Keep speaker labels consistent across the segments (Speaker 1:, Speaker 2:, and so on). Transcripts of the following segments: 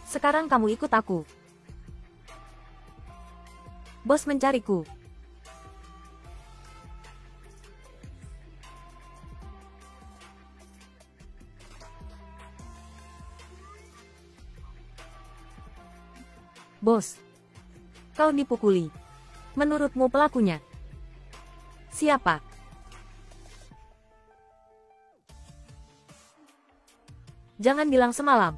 Speaker 1: Sekarang kamu ikut aku. Bos mencariku. Bos, kau dipukuli. Menurutmu pelakunya siapa? Jangan bilang semalam.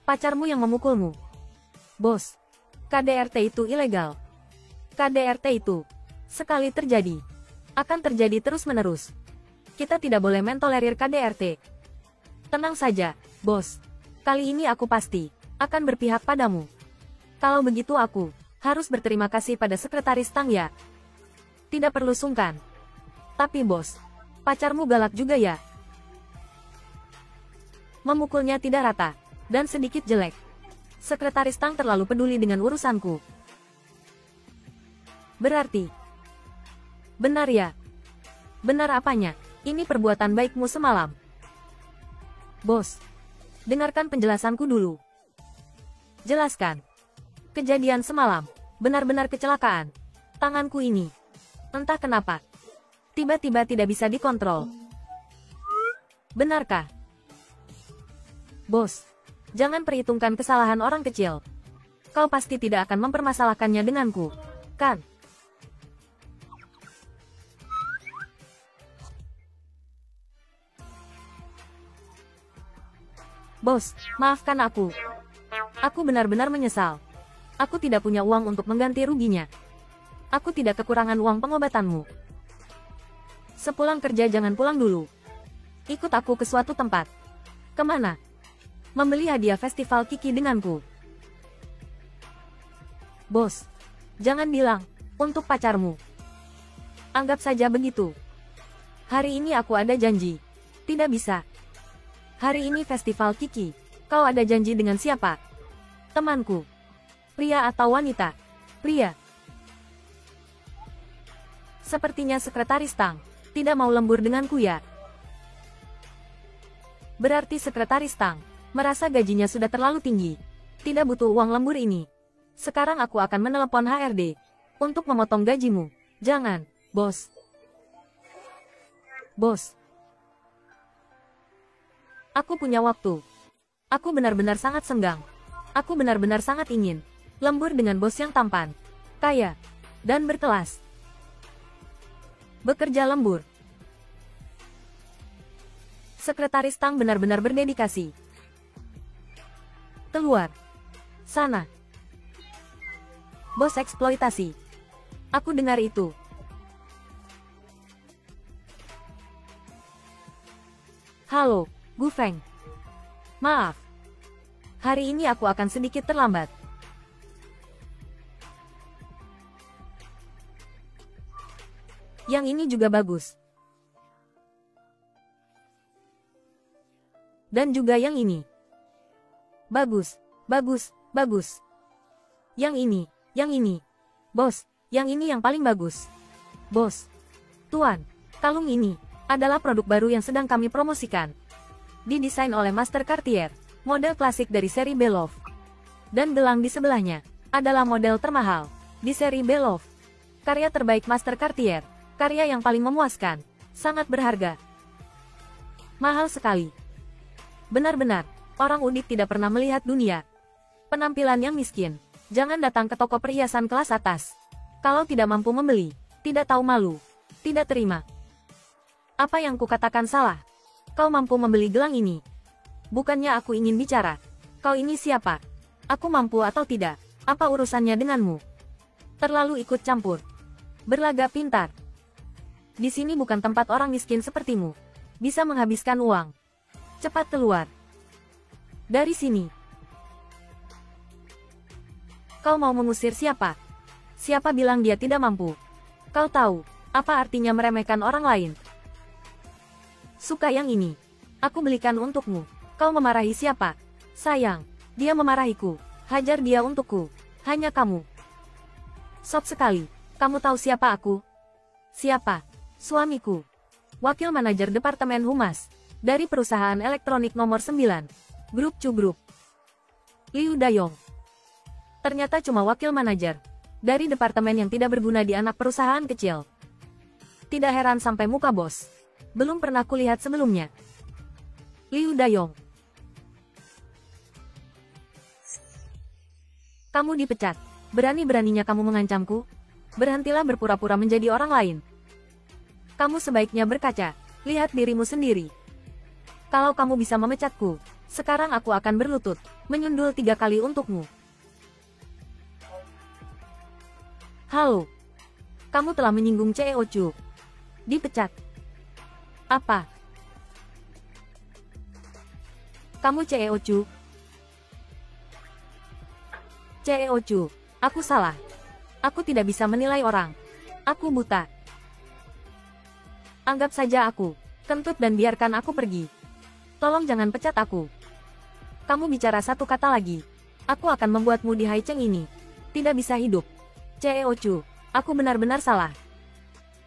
Speaker 1: Pacarmu yang memukulmu. Bos, KDRT itu ilegal. KDRT itu, sekali terjadi, akan terjadi terus-menerus. Kita tidak boleh mentolerir KDRT. Tenang saja, bos. Kali ini aku pasti akan berpihak padamu. Kalau begitu aku harus berterima kasih pada Sekretaris Tang ya. Tidak perlu sungkan. Tapi bos, pacarmu galak juga ya. Memukulnya tidak rata, dan sedikit jelek. Sekretaris Tang terlalu peduli dengan urusanku. Berarti, benar ya? Benar apanya? Ini perbuatan baikmu semalam. Bos, dengarkan penjelasanku dulu. Jelaskan. Kejadian semalam, benar-benar kecelakaan. Tanganku ini, entah kenapa, tiba-tiba tidak bisa dikontrol. Benarkah? Bos, jangan perhitungkan kesalahan orang kecil. Kau pasti tidak akan mempermasalahkannya denganku, kan? Bos, maafkan aku. Aku benar-benar menyesal. Aku tidak punya uang untuk mengganti ruginya. Aku tidak kekurangan uang pengobatanmu. Sepulang kerja jangan pulang dulu. Ikut aku ke suatu tempat. Kemana? Membeli hadiah festival Kiki denganku. Bos, jangan bilang, untuk pacarmu. Anggap saja begitu. Hari ini aku ada janji. Tidak bisa. Hari ini festival Kiki. Kau ada janji dengan siapa? Temanku. Pria atau wanita? Pria. Sepertinya Sekretaris Tang tidak mau lembur denganku ya. Berarti Sekretaris Tang merasa gajinya sudah terlalu tinggi. Tidak butuh uang lembur ini. Sekarang aku akan menelepon HRD untuk memotong gajimu. Jangan, bos. Bos. Aku punya waktu. Aku benar-benar sangat senggang. Aku benar-benar sangat ingin lembur dengan bos yang tampan, kaya, dan berkelas. Bekerja lembur. Sekretaris Tang benar-benar berdedikasi. Keluar. Sana. Bos eksploitasi. Aku dengar itu. Halo, Gu Feng. Maaf. Hari ini aku akan sedikit terlambat. Yang ini juga bagus. Dan juga yang ini. Bagus, bagus, bagus. Yang ini. Bos, yang ini yang paling bagus. Bos. Tuan, kalung ini adalah produk baru yang sedang kami promosikan. Didesain oleh Master Cartier, model klasik dari seri Belov. Dan gelang di sebelahnya adalah model termahal di seri Belov. Karya terbaik Master Cartier. Karya yang paling memuaskan, sangat berharga. Mahal sekali. Benar-benar, orang udik tidak pernah melihat dunia. Penampilan yang miskin. Jangan datang ke toko perhiasan kelas atas. Kalau tidak mampu membeli, tidak tahu malu, tidak terima. Apa yang kukatakan salah? Kau mampu membeli gelang ini. Bukannya aku ingin bicara. Kau ini siapa? Aku mampu atau tidak? Apa urusannya denganmu? Terlalu ikut campur. Berlagak pintar. Di sini bukan tempat orang miskin sepertimu bisa menghabiskan uang. Cepat keluar dari sini. Kau mau mengusir siapa? Siapa bilang dia tidak mampu? Kau tahu apa artinya meremehkan orang lain? Suka yang ini. Aku belikan untukmu. Kau memarahi siapa? Sayang, dia memarahiku. Hajar dia untukku. Hanya kamu. Sob sekali. Kamu tahu siapa aku? Siapa? Suamiku. Wakil manajer Departemen Humas. Dari perusahaan elektronik nomor 9. Grup Cu Group. Liu Dayong. Ternyata cuma wakil manajer dari departemen yang tidak berguna di anak perusahaan kecil. Tidak heran sampai muka bos belum pernah kulihat sebelumnya. Liu Dayong. Kamu dipecat. Berani-beraninya kamu mengancamku? Berhentilah berpura-pura menjadi orang lain. Kamu sebaiknya berkaca. Lihat dirimu sendiri. Kalau kamu bisa memecatku, sekarang aku akan berlutut, menyundul 3 kali untukmu. Halo. Kamu telah menyinggung CEO Chu. Dipecat. Apa? Kamu CEO Chu? CEO Chu, aku salah. Aku tidak bisa menilai orang. Aku buta. Anggap saja aku kentut dan biarkan aku pergi. Tolong jangan pecat aku. Kamu bicara satu kata lagi, aku akan membuatmu di Haicheng ini tidak bisa hidup. CEO Chu, aku benar-benar salah.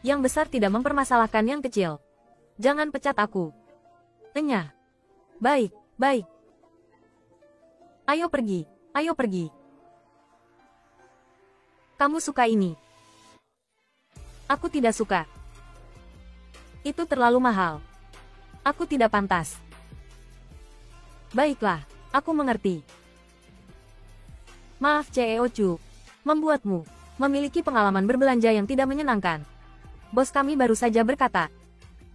Speaker 1: Yang besar tidak mempermasalahkan yang kecil. Jangan pecat aku. Enyah. Baik, baik. Ayo pergi, ayo pergi. Kamu suka ini? Aku tidak suka. Itu terlalu mahal. Aku tidak pantas. Baiklah, aku mengerti. Maaf CEO Chu, membuatmu memiliki pengalaman berbelanja yang tidak menyenangkan. Bos kami baru saja berkata,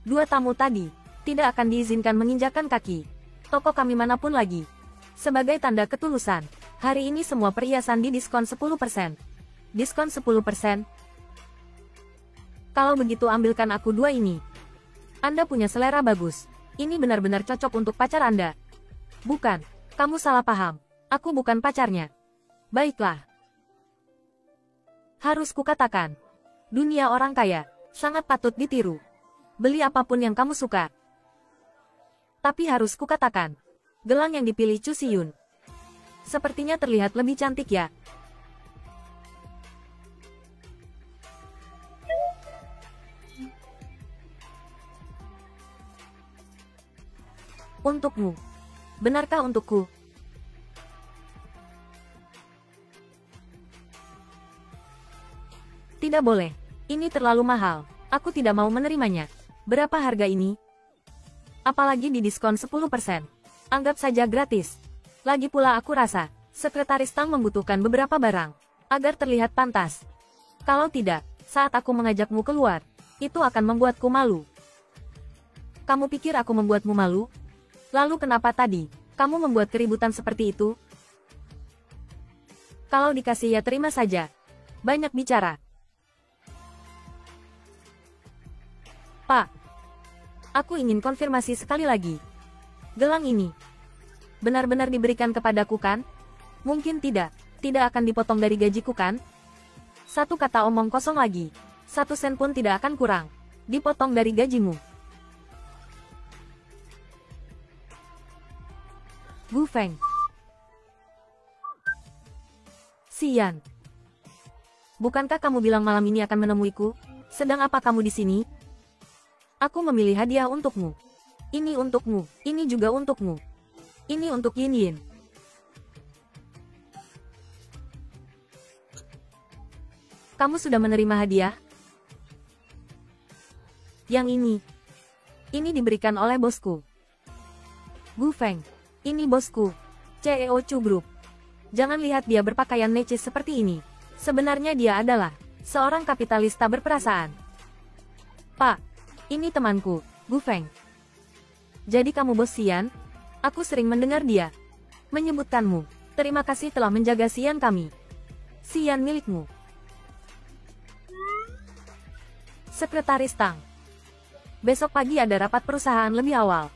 Speaker 1: 2 tamu tadi tidak akan diizinkan menginjakkan kaki toko kami manapun lagi. Sebagai tanda ketulusan, hari ini semua perhiasan didiskon 10%. Diskon 10%? Kalau begitu ambilkan aku 2 ini. Anda punya selera bagus. Ini benar-benar cocok untuk pacar Anda. Bukan, kamu salah paham. Aku bukan pacarnya. Baiklah. Harus kukatakan, dunia orang kaya sangat patut ditiru. Beli apapun yang kamu suka. Tapi harus kukatakan, gelang yang dipilih Chu Siyun sepertinya terlihat lebih cantik ya. Untukmu. Benarkah untukku? Tidak boleh. Ini terlalu mahal. Aku tidak mau menerimanya. Berapa harga ini? Apalagi di diskon 10%. Anggap saja gratis. Lagi pula aku rasa, Sekretaris Tang membutuhkan beberapa barang agar terlihat pantas. Kalau tidak, saat aku mengajakmu keluar, itu akan membuatku malu. Kamu pikir aku membuatmu malu? Lalu kenapa tadi kamu membuat keributan seperti itu? Kalau dikasih ya terima saja. Banyak bicara. Pak, aku ingin konfirmasi sekali lagi. Gelang ini benar-benar diberikan kepadaku kan? Mungkin tidak. Tidak akan dipotong dari gajiku kan? Satu kata omong kosong lagi. 1 sen pun tidak akan kurang dipotong dari gajimu. Gu Feng. Xian. Bukankah kamu bilang malam ini akan menemuiku? Sedang apa kamu di sini? Aku memilih hadiah untukmu. Ini untukmu. Ini juga untukmu. Ini untuk Yin Yin. Kamu sudah menerima hadiah? Yang ini. Ini diberikan oleh bosku. Gu Feng. Ini bosku. CEO Chu Group. Jangan lihat dia berpakaian necis seperti ini. Sebenarnya dia adalah seorang kapitalis tak berperasaan. Pak, ini temanku, Gu Feng. Jadi kamu bos Xian? Aku sering mendengar dia menyebutkanmu. Terima kasih telah menjaga Xian kami. Xian milikmu. Sekretaris Tang. Besok pagi ada rapat perusahaan lebih awal.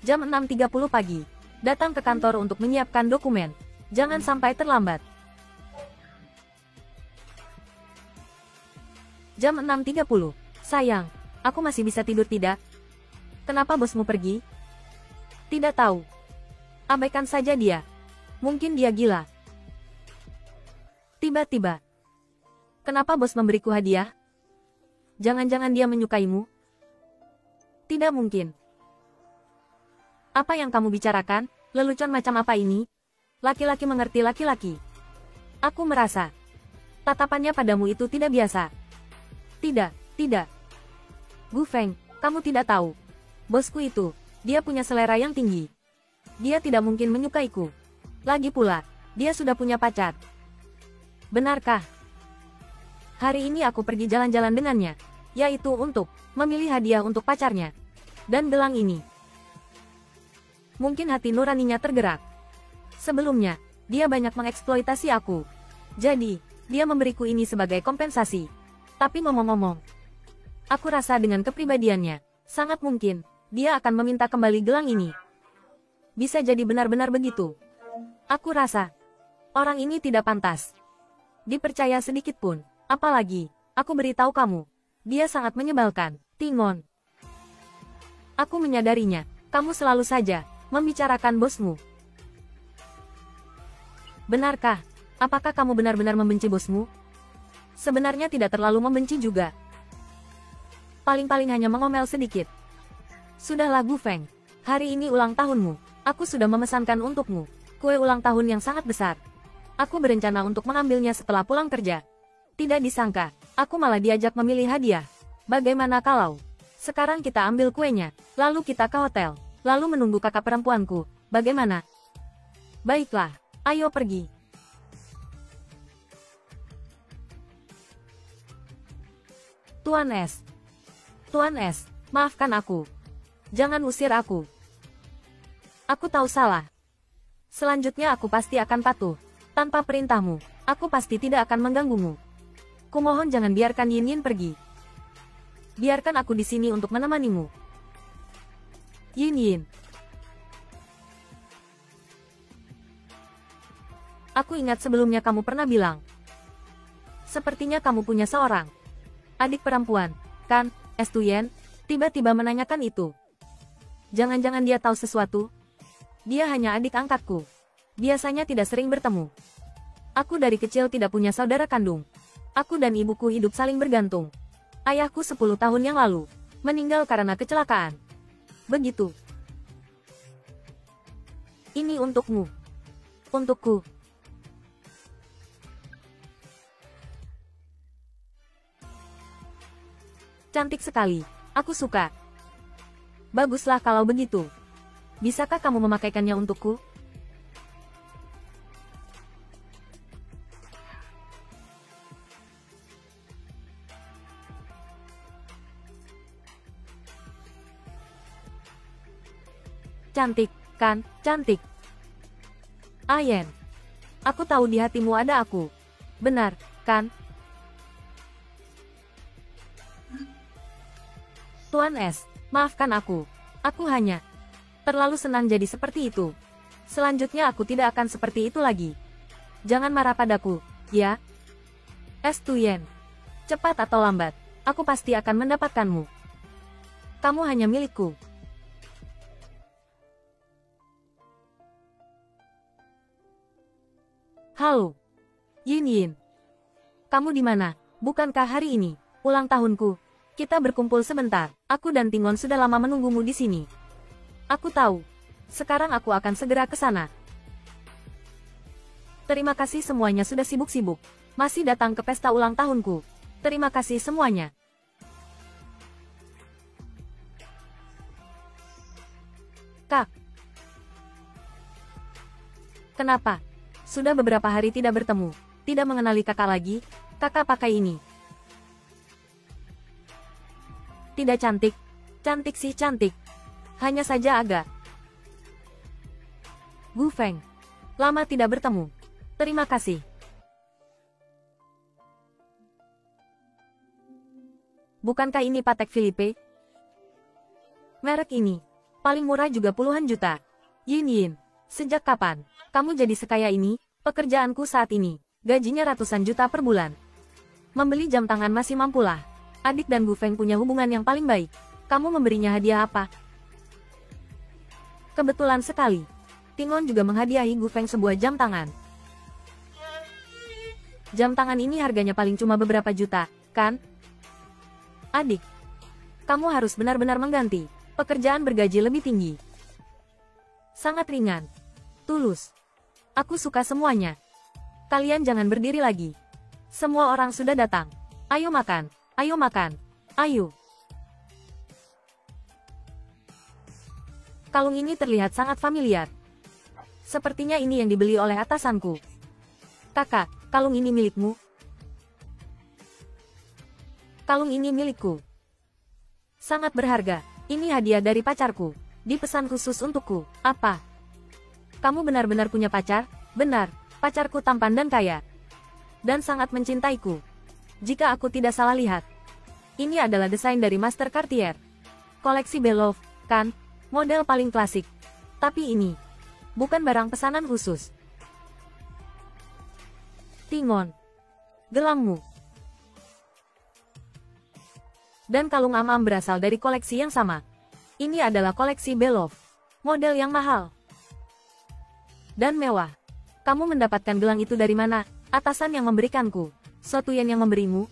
Speaker 1: Jam 6.30 pagi. Datang ke kantor untuk menyiapkan dokumen. Jangan sampai terlambat. Jam 6.30. Sayang, aku masih bisa tidur tidak? Kenapa bosmu pergi? Tidak tahu. Abaikan saja dia. Mungkin dia gila. Tiba-tiba. Kenapa bos memberiku hadiah? Jangan-jangan dia menyukaimu? Tidak mungkin. Apa yang kamu bicarakan? Lelucon macam apa ini? Laki-laki mengerti laki-laki. Aku merasa tatapannya padamu itu tidak biasa. Tidak, tidak. Gu Feng, kamu tidak tahu. Bosku itu, dia punya selera yang tinggi. Dia tidak mungkin menyukaiku. Lagi pula, dia sudah punya pacar. Benarkah? Hari ini aku pergi jalan-jalan dengannya, yaitu untuk memilih hadiah untuk pacarnya. Dan gelang ini. Mungkin hati nuraninya tergerak. Sebelumnya, dia banyak mengeksploitasi aku. Jadi, dia memberiku ini sebagai kompensasi. Tapi ngomong-ngomong, aku rasa dengan kepribadiannya, sangat mungkin, dia akan meminta kembali gelang ini. Bisa jadi benar-benar begitu. Aku rasa, orang ini tidak pantas dipercaya sedikit pun. Apalagi, aku beritahu kamu, dia sangat menyebalkan. Tingon. Aku menyadarinya, kamu selalu saja membicarakan bosmu. Benarkah? Apakah kamu benar-benar membenci bosmu? Sebenarnya tidak terlalu membenci juga. Paling-paling hanya mengomel sedikit. Sudahlah Gu Feng, hari ini ulang tahunmu. Aku sudah memesankan untukmu kue ulang tahun yang sangat besar. Aku berencana untuk mengambilnya setelah pulang kerja. Tidak disangka, aku malah diajak memilih hadiah. Bagaimana kalau sekarang kita ambil kuenya, lalu kita ke hotel, lalu menunggu kakak perempuanku. Bagaimana? Baiklah, ayo pergi. Tuan S. Tuan S, maafkan aku. Jangan usir aku. Aku tahu salah. Selanjutnya aku pasti akan patuh. Tanpa perintahmu, aku pasti tidak akan mengganggumu. Kumohon jangan biarkan Yin Yin pergi. Biarkan aku di sini untuk menemanimu. Yin Yin. Aku ingat sebelumnya kamu pernah bilang. Sepertinya kamu punya seorang adik perempuan, kan? Estuyen tiba-tiba menanyakan itu. Jangan-jangan dia tahu sesuatu? Dia hanya adik angkatku. Biasanya tidak sering bertemu. Aku dari kecil tidak punya saudara kandung. Aku dan ibuku hidup saling bergantung. Ayahku 10 tahun yang lalu meninggal karena kecelakaan. Begitu. Ini untukmu. Untukku. Cantik sekali. Aku suka. Baguslah kalau begitu. Bisakah kamu memakaikannya untukku? Cantik, kan? Cantik. Ayen. Aku tahu di hatimu ada aku. Benar, kan? Tuan S, maafkan aku. Aku hanya terlalu senang jadi seperti itu. Selanjutnya aku tidak akan seperti itu lagi. Jangan marah padaku, ya? S. Tuyen. Cepat atau lambat, aku pasti akan mendapatkanmu. Kamu hanya milikku. Halo. Yin Yin. Kamu di mana? Bukankah hari ini ulang tahunku? Kita berkumpul sebentar. Aku dan Tingon sudah lama menunggumu di sini. Aku tahu. Sekarang aku akan segera ke sana. Terima kasih semuanya sudah sibuk-sibuk. Masih datang ke pesta ulang tahunku. Terima kasih semuanya. Kak. Kenapa? Sudah beberapa hari tidak bertemu. Tidak mengenali kakak lagi. Kakak pakai ini. Tidak cantik. Cantik sih cantik. Hanya saja agak. Gu Feng. Lama tidak bertemu. Terima kasih. Bukankah ini Patek Philippe? Merek ini. Paling murah juga puluhan juta. Yin Yin. Sejak kapan kamu jadi sekaya ini? Pekerjaanku saat ini. Gajinya ratusan juta per bulan. Membeli jam tangan masih mampulah. Adik dan Gu Feng punya hubungan yang paling baik. Kamu memberinya hadiah apa? Kebetulan sekali. Tingon juga menghadiahi Gu Feng sebuah jam tangan. Jam tangan ini harganya paling cuma beberapa juta, kan? Adik, kamu harus benar-benar mengganti. Pekerjaan bergaji lebih tinggi. Sangat ringan. Tulus. Aku suka semuanya. Kalian jangan berdiri lagi. Semua orang sudah datang. Ayo makan, ayo makan, ayo. Kalung ini terlihat sangat familiar. Sepertinya ini yang dibeli oleh atasanku. Kakak, kalung ini milikmu? Kalung ini milikku. Sangat berharga. Ini hadiah dari pacarku. Dipesan khusus untukku. Apa? Kamu benar-benar punya pacar? Benar, pacarku tampan dan kaya. Dan sangat mencintaiku. Jika aku tidak salah lihat. Ini adalah desain dari Master Cartier. Koleksi Belov, kan? Model paling klasik. Tapi ini bukan barang pesanan khusus. Tingon. Gelangmu. Dan kalung Am-Am berasal dari koleksi yang sama. Ini adalah koleksi Belov. Model yang mahal. Dan mewah. Kamu mendapatkan gelang itu dari mana? Atasan yang memberikanku. Sotuyen yang memberimu?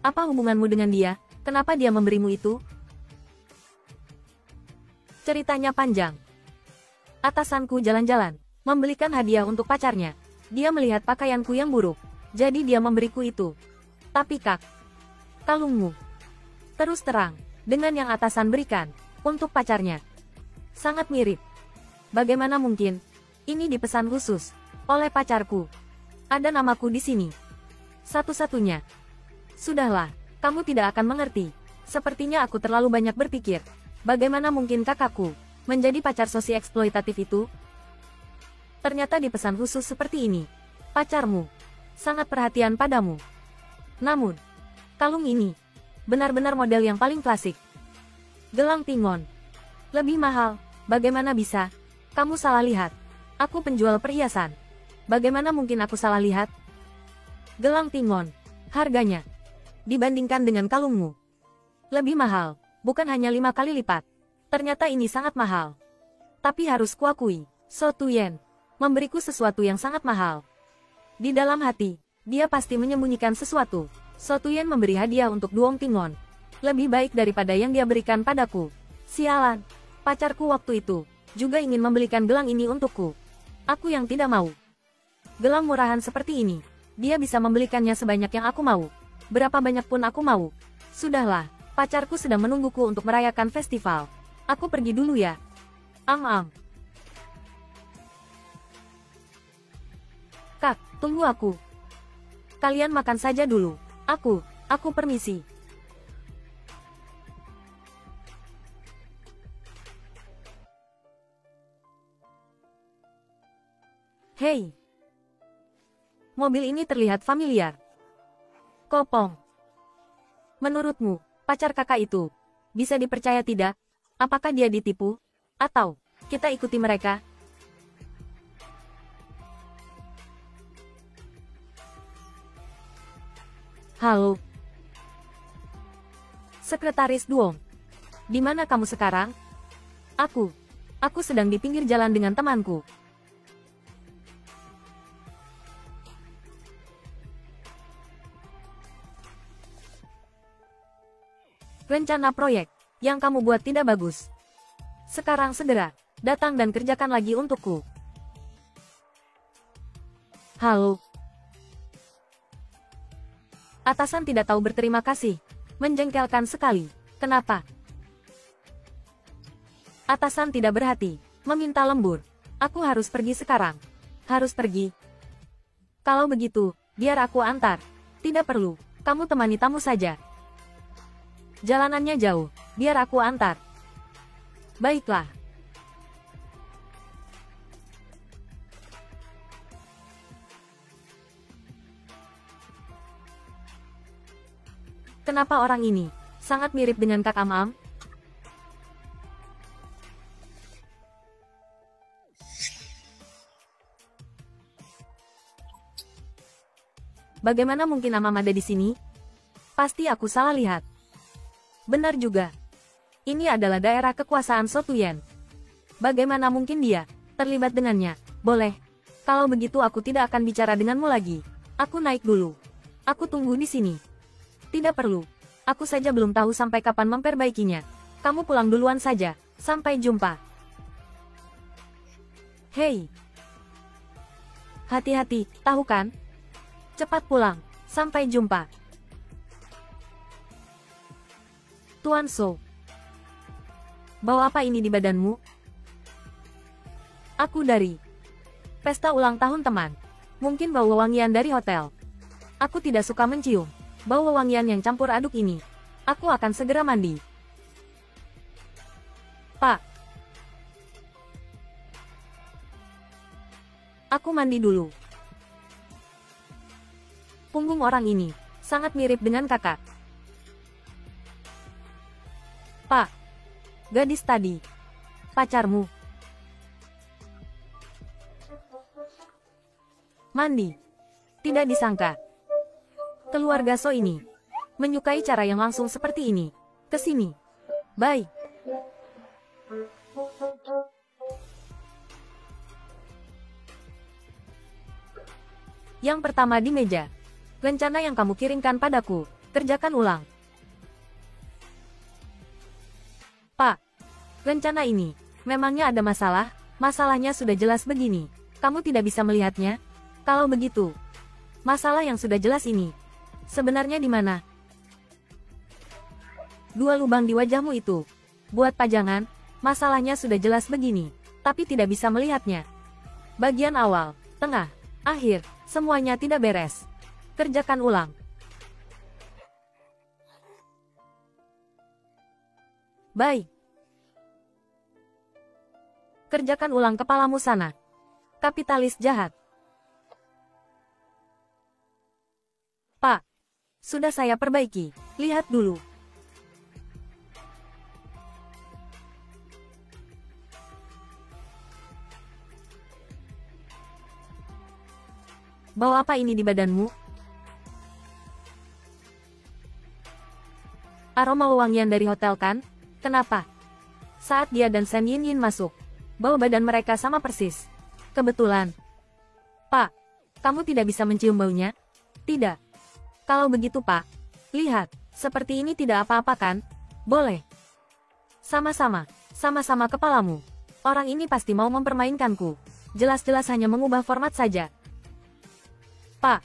Speaker 1: Apa hubunganmu dengan dia? Kenapa dia memberimu itu? Ceritanya panjang. Atasanku jalan-jalan, membelikan hadiah untuk pacarnya. Dia melihat pakaianku yang buruk. Jadi dia memberiku itu. Tapi kak, kalungmu. Terus terang, dengan yang atasan berikan, untuk pacarnya. Sangat mirip. Bagaimana mungkin? Ini dipesan khusus, oleh pacarku. Ada namaku di sini. Satu-satunya. Sudahlah, kamu tidak akan mengerti. Sepertinya aku terlalu banyak berpikir. Bagaimana mungkin kakakku, menjadi pacar sosi eksploitatif itu? Ternyata dipesan khusus seperti ini. Pacarmu, sangat perhatian padamu. Namun, kalung ini, benar-benar model yang paling klasik. Gelang Tingon. Lebih mahal, bagaimana bisa? Kamu salah lihat. Aku penjual perhiasan. Bagaimana mungkin aku salah lihat? Gelang Tingon. Harganya, dibandingkan dengan kalungmu, lebih mahal, bukan hanya 5 kali lipat. Ternyata ini sangat mahal. Tapi harus kuakui, Sotuyen memberiku sesuatu yang sangat mahal. Di dalam hati, dia pasti menyembunyikan sesuatu. Sotuyen memberi hadiah untuk Duong Tingon. Lebih baik daripada yang dia berikan padaku. Sialan, pacarku waktu itu juga ingin membelikan gelang ini untukku. Aku yang tidak mau. Gelang murahan seperti ini, dia bisa membelikannya sebanyak yang aku mau. Berapa banyak pun aku mau. Sudahlah, pacarku sedang menungguku untuk merayakan festival. Aku pergi dulu ya. Am-Am. Kak, tunggu aku. Kalian makan saja dulu. Aku permisi. Hei. Mobil ini terlihat familiar. Kopong. Menurutmu, pacar kakak itu bisa dipercaya tidak? Apakah dia ditipu? Atau kita ikuti mereka? Halo. Sekretaris Duong. Di mana kamu sekarang? Aku sedang di pinggir jalan dengan temanku. Rencana proyek yang kamu buat tidak bagus. Sekarang segera datang dan kerjakan lagi untukku. Halo. Atasan tidak tahu berterima kasih. Menjengkelkan sekali. Kenapa? Atasan tidak berhati. Meminta lembur. Aku harus pergi sekarang. Harus pergi. Kalau begitu, biar aku antar. Tidak perlu. Kamu temani tamu saja. Jalanannya jauh. Biar aku antar. Baiklah. Kenapa orang ini sangat mirip dengan Kak Am-Am? Bagaimana mungkin Am-Am ada di sini? Pasti aku salah lihat. Benar juga. Ini adalah daerah kekuasaan Sotuyen. Bagaimana mungkin dia terlibat dengannya? Boleh. Kalau begitu aku tidak akan bicara denganmu lagi. Aku naik dulu. Aku tunggu di sini. Tidak perlu. Aku saja belum tahu sampai kapan memperbaikinya. Kamu pulang duluan saja. Sampai jumpa. Hei. Hati-hati, tahu kan? Cepat pulang. Sampai jumpa. Tuan Shou. Bau apa ini di badanmu? Aku dari pesta ulang tahun teman. Mungkin bau wewangian dari hotel. Aku tidak suka mencium bau wewangian yang campur aduk ini. Aku akan segera mandi. Pak. Aku mandi dulu. Punggung orang ini sangat mirip dengan kakak. Pak. Gadis tadi. Pacarmu. Mandi. Tidak disangka. Keluarga So ini menyukai cara yang langsung seperti ini. Kesini. Baik. Yang pertama di meja. Rencana yang kamu kirimkan padaku. Kerjakan ulang. Pak. Rencana ini. Memangnya ada masalah? Masalahnya sudah jelas begini. Kamu tidak bisa melihatnya? Kalau begitu. Masalah yang sudah jelas ini. Sebenarnya di mana? 2 lubang di wajahmu itu. Buat pajangan. Masalahnya sudah jelas begini. Tapi tidak bisa melihatnya. Bagian awal, tengah, akhir. Semuanya tidak beres. Kerjakan ulang. Baik. Kerjakan ulang kepalamu sana. Kapitalis jahat. Pak. Sudah saya perbaiki. Lihat dulu. Bau apa ini di badanmu? Aroma wewangian dari hotel kan? Kenapa? Saat dia dan Shen Yin masuk, bau badan mereka sama persis. Kebetulan. Pak, kamu tidak bisa mencium baunya? Tidak. Kalau begitu Pak, lihat, seperti ini tidak apa-apa kan? Boleh. Sama-sama, sama-sama kepalamu. Orang ini pasti mau mempermainkanku. Jelas-jelas hanya mengubah format saja. Pak,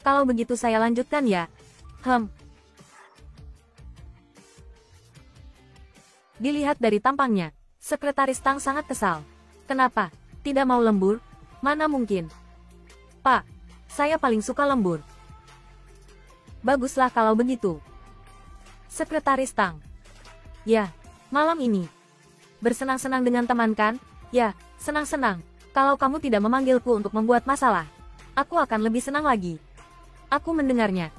Speaker 1: kalau begitu saya lanjutkan ya. Dilihat dari tampangnya, Sekretaris Tang sangat kesal. Kenapa? Tidak mau lembur? Mana mungkin? Pak, saya paling suka lembur. Baguslah kalau begitu. Sekretaris Tang. Ya, malam ini. Bersenang-senang dengan teman kan? Ya, senang-senang. Kalau kamu tidak memanggilku untuk membuat masalah, aku akan lebih senang lagi. Aku mendengarnya.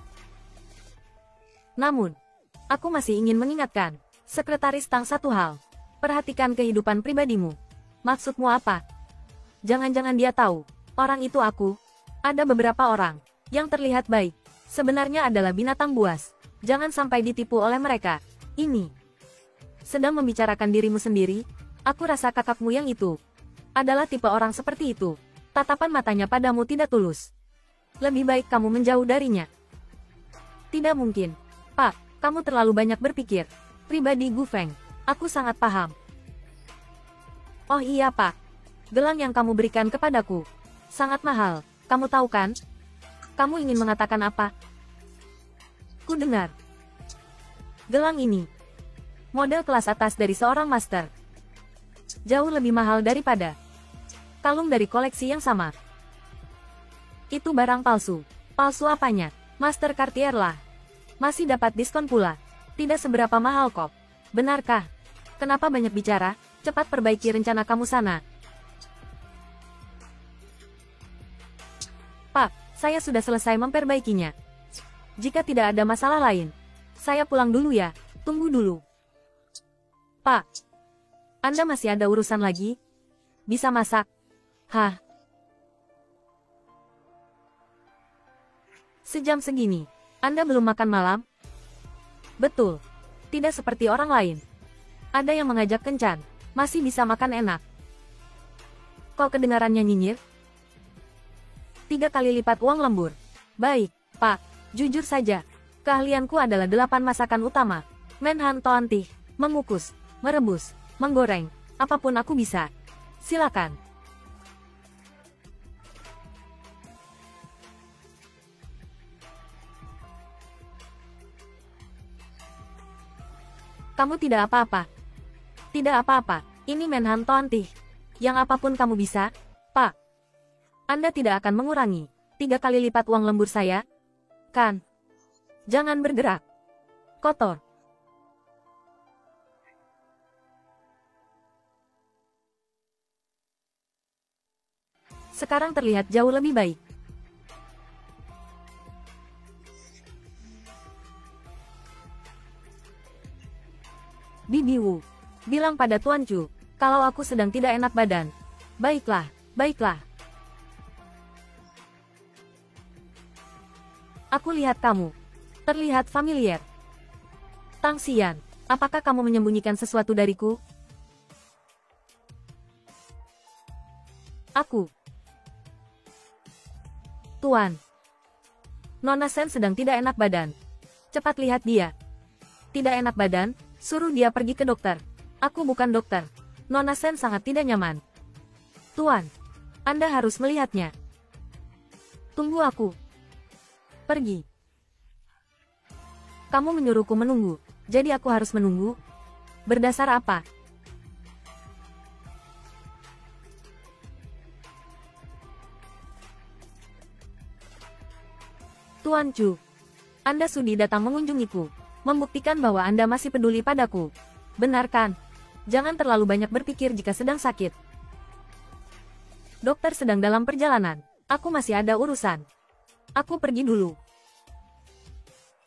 Speaker 1: Namun, aku masih ingin mengingatkan Sekretaris Tang satu hal. Perhatikan kehidupan pribadimu. Maksudmu apa? Jangan-jangan dia tahu, orang itu aku. Ada beberapa orang yang terlihat baik, sebenarnya adalah binatang buas. Jangan sampai ditipu oleh mereka. Ini. Sedang membicarakan dirimu sendiri, aku rasa kakakmu yang itu adalah tipe orang seperti itu. Tatapan matanya padamu tidak tulus. Lebih baik kamu menjauh darinya. Tidak mungkin. Pak, kamu terlalu banyak berpikir. Pribadi Gu Feng, aku sangat paham. Oh iya Pak, gelang yang kamu berikan kepadaku sangat mahal, kamu tahu kan? Kamu ingin mengatakan apa? Ku dengar. Gelang ini, model kelas atas dari seorang master. Jauh lebih mahal daripada kalung dari koleksi yang sama. Itu barang palsu. Palsu apanya? Master Cartier lah. Masih dapat diskon pula. Tidak seberapa mahal kok. Benarkah? Kenapa banyak bicara? Cepat perbaiki rencana kamu sana. Pak, saya sudah selesai memperbaikinya. Jika tidak ada masalah lain, saya pulang dulu ya. Tunggu dulu. Pak, Anda masih ada urusan lagi? Bisa masak? Hah? Sejam segini, Anda belum makan malam? Betul. Tidak seperti orang lain. Ada yang mengajak kencan, masih bisa makan enak. Kok kedengarannya nyinyir? 3 kali lipat uang lembur. Baik, Pak. Jujur saja, keahlianku adalah 8 masakan utama. Menhan toantih, mengukus, merebus, menggoreng, apapun aku bisa. Silakan. Kamu tidak apa-apa. Tidak apa-apa. Ini Menhan Toantih. Yang apapun kamu bisa, Pak. Anda tidak akan mengurangi 3 kali lipat uang lembur saya, kan? Jangan bergerak. Kotor. Sekarang terlihat jauh lebih baik. Bibi Wu bilang pada Tuan Chu, kalau aku sedang tidak enak badan. Baiklah, baiklah. Aku lihat kamu. Terlihat familiar. Tang Xian, apakah kamu menyembunyikan sesuatu dariku? Aku. Tuan. Nona Sen sedang tidak enak badan. Cepat lihat dia. Tidak enak badan, suruh dia pergi ke dokter. Aku bukan dokter. Nona Sen sangat tidak nyaman. Tuan. Anda harus melihatnya. Tunggu aku. Pergi. Kamu menyuruhku menunggu, jadi aku harus menunggu? Berdasar apa? Tuan Chu, Anda sudi datang mengunjungiku, membuktikan bahwa Anda masih peduli padaku. Benar kan? Jangan terlalu banyak berpikir jika sedang sakit. Dokter sedang dalam perjalanan. Aku masih ada urusan. Aku pergi dulu.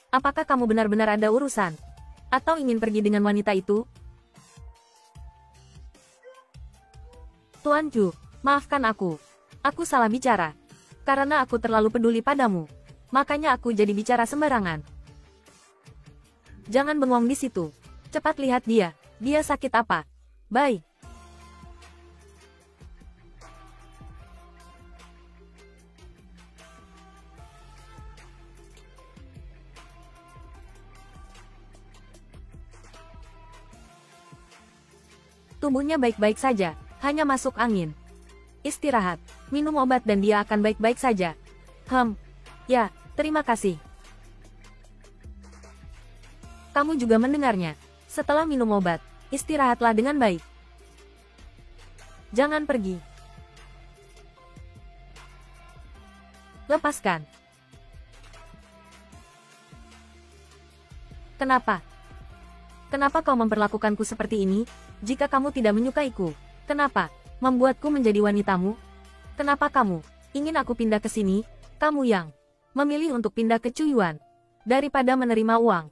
Speaker 1: Apakah kamu benar-benar ada urusan? Atau ingin pergi dengan wanita itu? Tuan Chu, maafkan aku. Aku salah bicara. Karena aku terlalu peduli padamu. Makanya aku jadi bicara sembarangan. Jangan bengong di situ. Cepat lihat dia. Dia sakit apa? Baik. Tubuhnya baik-baik saja. Hanya masuk angin. Istirahat. Minum obat dan dia akan baik-baik saja. Ya, terima kasih. Kamu juga mendengarnya. Setelah minum obat, istirahatlah dengan baik. Jangan pergi. Lepaskan. Kenapa? Kenapa kau memperlakukanku seperti ini? Jika kamu tidak menyukaiku, kenapa membuatku menjadi wanitamu? Kenapa kamu ingin aku pindah ke sini? Kamu yang memilih untuk pindah ke Cuyuan daripada menerima uang.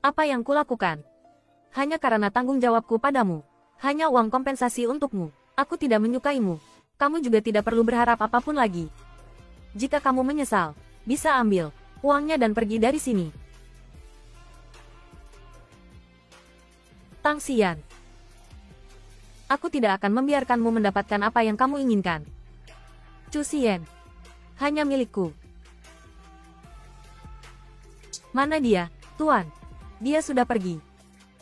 Speaker 1: Apa yang kulakukan? Hanya karena tanggung jawabku padamu. Hanya uang kompensasi untukmu. Aku tidak menyukaimu. Kamu juga tidak perlu berharap apapun lagi. Jika kamu menyesal, bisa ambil uangnya dan pergi dari sini. Tang Xian. Aku tidak akan membiarkanmu mendapatkan apa yang kamu inginkan. Chu Xian. Hanya milikku. Mana dia, Tuan? Dia sudah pergi.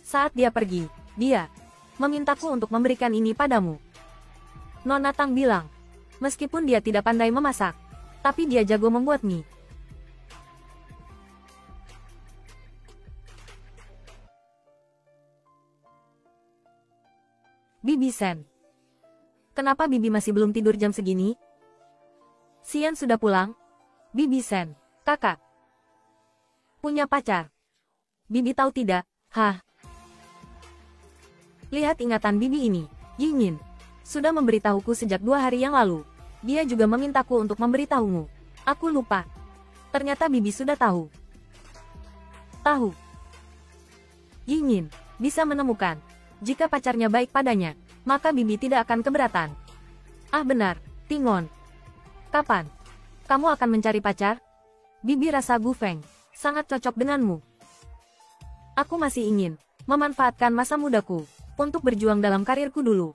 Speaker 1: Saat dia pergi, dia memintaku untuk memberikan ini padamu. Nona Tang bilang, meskipun dia tidak pandai memasak, tapi dia jago membuat mie. Bibi Sen. Kenapa Bibi masih belum tidur jam segini? Xian sudah pulang? Bibi Sen, kakak. Punya pacar. Bibi tahu tidak? Hah? Lihat ingatan Bibi ini. Yingin sudah memberitahuku sejak 2 hari yang lalu. Dia juga memintaku untuk memberitahumu. Aku lupa. Ternyata Bibi sudah tahu. Tahu. Yingin bisa menemukan. Jika pacarnya baik padanya, maka Bibi tidak akan keberatan. Ah benar, Tingon. Kapan kamu akan mencari pacar? Bibi rasa Gu Feng sangat cocok denganmu. Aku masih ingin memanfaatkan masa mudaku untuk berjuang dalam karirku dulu.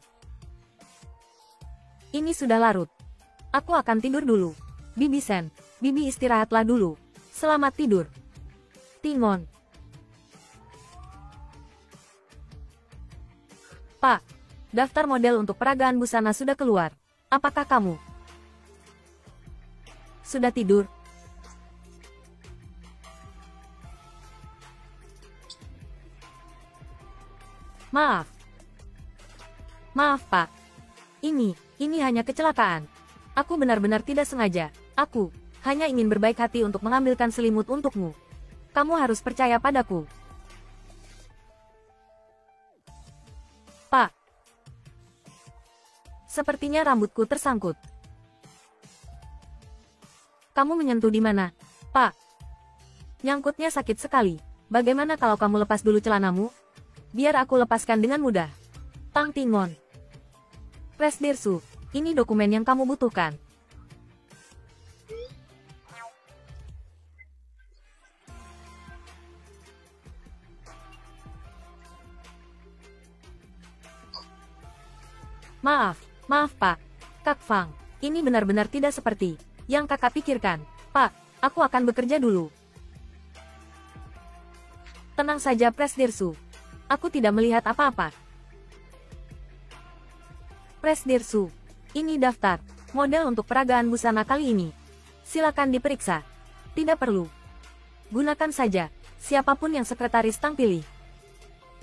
Speaker 1: Ini sudah larut. Aku akan tidur dulu. Bibi Sen, Bibi istirahatlah dulu. Selamat tidur. Tingon. Pak, daftar model untuk peragaan busana sudah keluar. Apakah kamu sudah tidur? Maaf. Maaf, Pak. Ini hanya kecelakaan. Aku benar-benar tidak sengaja. Aku hanya ingin berbaik hati untuk mengambilkan selimut untukmu. Kamu harus percaya padaku. Pak. Sepertinya rambutku tersangkut. Kamu menyentuh di mana, Pak? Nyangkutnya sakit sekali. Bagaimana kalau kamu lepas dulu celanamu? Biar aku lepaskan dengan mudah. Tang Tingon. Presdirsu, ini dokumen yang kamu butuhkan. Maaf Pak. Kak Fang, ini benar-benar tidak seperti yang kakak pikirkan. Pak, aku akan bekerja dulu. Tenang saja Presdirsu. Aku tidak melihat apa-apa. Presdirsu, ini daftar model untuk peragaan busana kali ini. Silakan diperiksa. Tidak perlu. Gunakan saja siapapun yang sekretaris Tang pilih.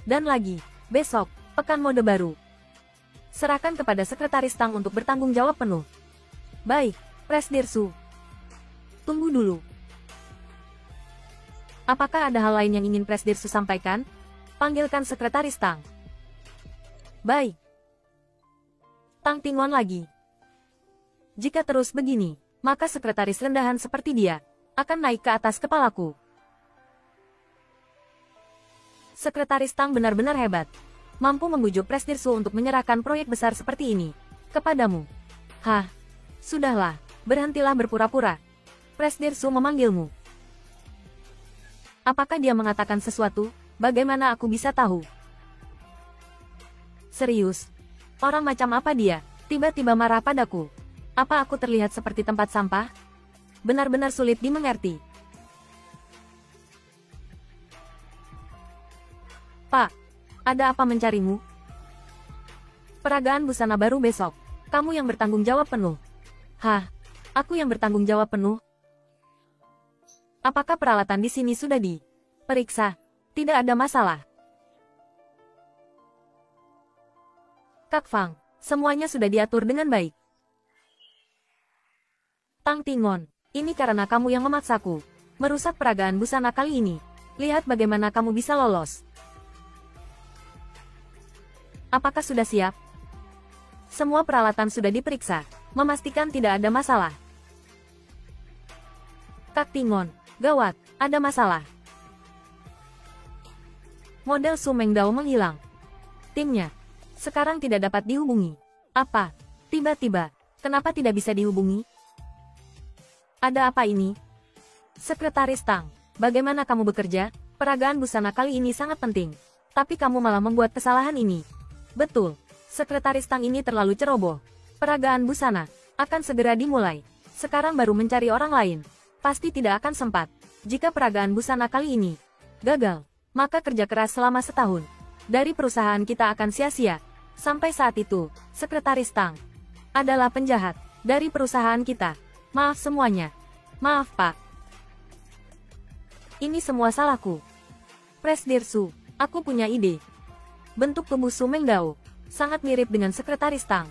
Speaker 1: Dan lagi, besok, pekan mode baru. Serahkan kepada sekretaris Tang untuk bertanggung jawab penuh. Baik, Presdirsu. Tunggu dulu. Apakah ada hal lain yang ingin Presdirsu sampaikan? Panggilkan sekretaris Tang. Baik. Tang Tingon lagi. Jika terus begini, maka sekretaris rendahan seperti dia akan naik ke atas kepalaku. Sekretaris Tang benar-benar hebat. Mampu membujuk Presdirsu untuk menyerahkan proyek besar seperti ini kepadamu. Hah, sudahlah, berhentilah berpura-pura. Presdirsu memanggilmu. Apakah dia mengatakan sesuatu? Bagaimana aku bisa tahu? Serius? Orang macam apa dia? Tiba-tiba marah padaku. Apa aku terlihat seperti tempat sampah? Benar-benar sulit dimengerti. Pak, ada apa mencarimu? Peragaan busana baru besok. Kamu yang bertanggung jawab penuh. Hah? Aku yang bertanggung jawab penuh? Apakah peralatan di sini sudah diperiksa? Tidak ada masalah. Kak Fang, semuanya sudah diatur dengan baik. Tang Tingon, ini karena kamu yang memaksaku merusak peragaan busana kali ini. Lihat bagaimana kamu bisa lolos. Apakah sudah siap? Semua peralatan sudah diperiksa, memastikan tidak ada masalah. Kak Tingon, gawat, ada masalah. Model Su Mengdao menghilang. Timnya sekarang tidak dapat dihubungi. Apa? Tiba-tiba, kenapa tidak bisa dihubungi? Ada apa ini? Sekretaris Tang, bagaimana kamu bekerja? Peragaan busana kali ini sangat penting. Tapi kamu malah membuat kesalahan ini. Betul, Sekretaris Tang ini terlalu ceroboh. Peragaan busana akan segera dimulai. Sekarang baru mencari orang lain. Pasti tidak akan sempat. Jika peragaan busana kali ini gagal, maka kerja keras selama setahun dari perusahaan kita akan sia-sia. Sampai saat itu, Sekretaris Tang adalah penjahat dari perusahaan kita. Maaf semuanya. Maaf Pak. Ini semua salahku. Presdirsu, aku punya ide. Bentuk tubuh Su Mengdao sangat mirip dengan Sekretaris Tang.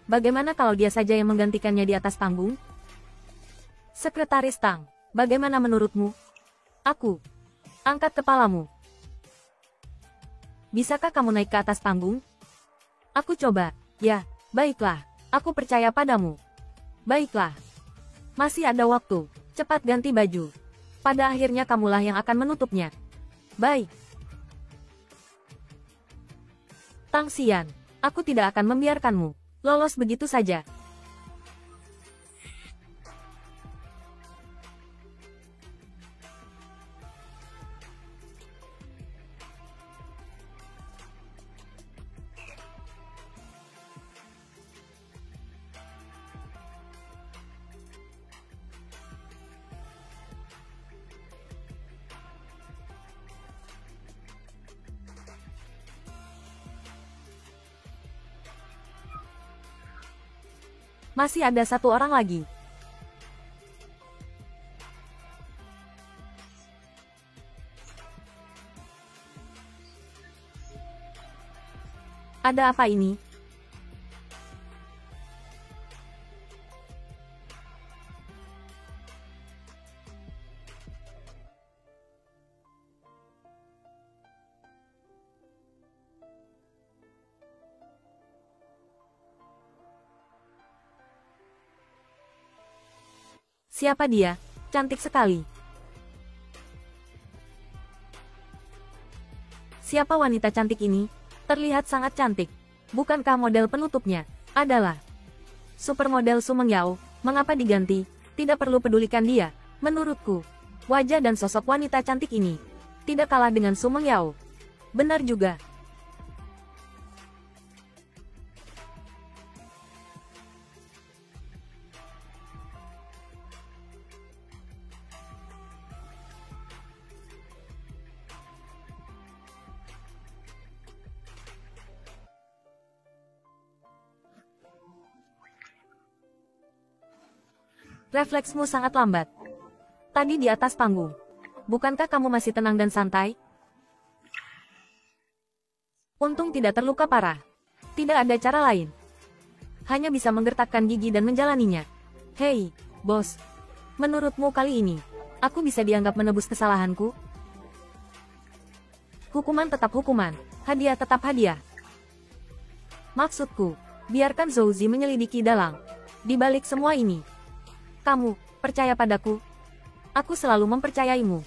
Speaker 1: Bagaimana kalau dia saja yang menggantikannya di atas panggung? Sekretaris Tang, bagaimana menurutmu? Aku. Angkat kepalamu. Bisakah kamu naik ke atas panggung? Aku coba. Ya, baiklah. Aku percaya padamu. Baiklah. Masih ada waktu. Cepat ganti baju. Pada akhirnya kamulah yang akan menutupnya. Baik. Tang Xian, aku tidak akan membiarkanmu lolos begitu saja. Masih ada satu orang lagi. Ada apa ini? Siapa dia? Cantik sekali. Siapa wanita cantik ini? Terlihat sangat cantik. Bukankah model penutupnya adalah supermodel Su Mengyao? Mengapa diganti? Tidak perlu pedulikan dia. Menurutku, wajah dan sosok wanita cantik ini tidak kalah dengan Su Mengyao. Benar juga. Refleksmu sangat lambat. Tadi di atas panggung. Bukankah kamu masih tenang dan santai? Untung tidak terluka parah. Tidak ada cara lain. Hanya bisa menggertakkan gigi dan menjalaninya. Hei, bos. Menurutmu kali ini, aku bisa dianggap menebus kesalahanku? Hukuman tetap hukuman. Hadiah tetap hadiah. Maksudku, biarkan Zhouzi menyelidiki dalang. Di balik semua ini, kamu percaya padaku? Aku selalu mempercayaimu.